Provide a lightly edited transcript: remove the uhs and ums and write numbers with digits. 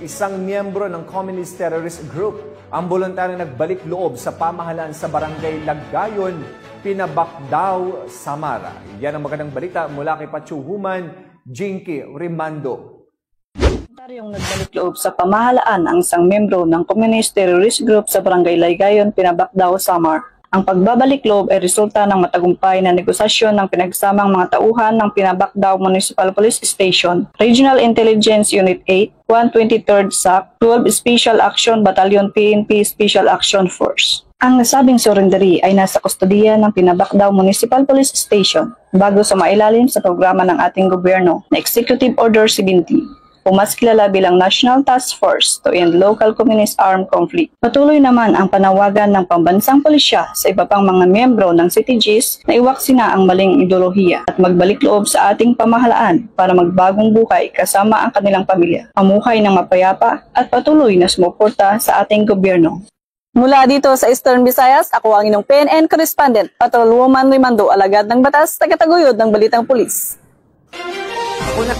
Isang miyembro ng Communist Terrorist Group ang voluntaryong nagbalik loob sa pamahalaan sa Barangay Lagayon, Pinabakdaw, Samara. Yan ang magandang balita mula kay Pachuhuman, Jinky Rimando. Voluntaryong nagbalik loob sa pamahalaan ang isang miyembro ng Communist Terrorist Group sa Barangay Lagayon, Pinabakdaw, Samar. Ang pagbabalik loob ay resulta ng matagumpay na negosasyon ng pinagsamang mga tauhan ng Pinabakdaw Municipal Police Station, Regional Intelligence Unit 8, 123rd SAC, 12 Special Action Battalion PNP Special Action Force. Ang nasabing surrendery ay nasa kustodiya ng Pinabakdaw Municipal Police Station bago sumailalim sa programa ng ating gobyerno na Executive Order 70. O mas kilala bilang National Task Force to End Local Communist Armed Conflict. Patuloy naman ang panawagan ng pambansang pulisya sa iba pang mga miyembro ng CTGs na iwaksina ang maling ideolohiya at magbalik loob sa ating pamahalaan para magbagong buhay kasama ang kanilang pamilya, mamuhay ng mapayapa at patuloy na sumuporta sa ating gobyerno. Mula dito sa Eastern Visayas, ako ang inyong PNN correspondent, Patrolwoman Rimando, alagad ng batas, tagataguyod ng Balitang Pulis. Ako na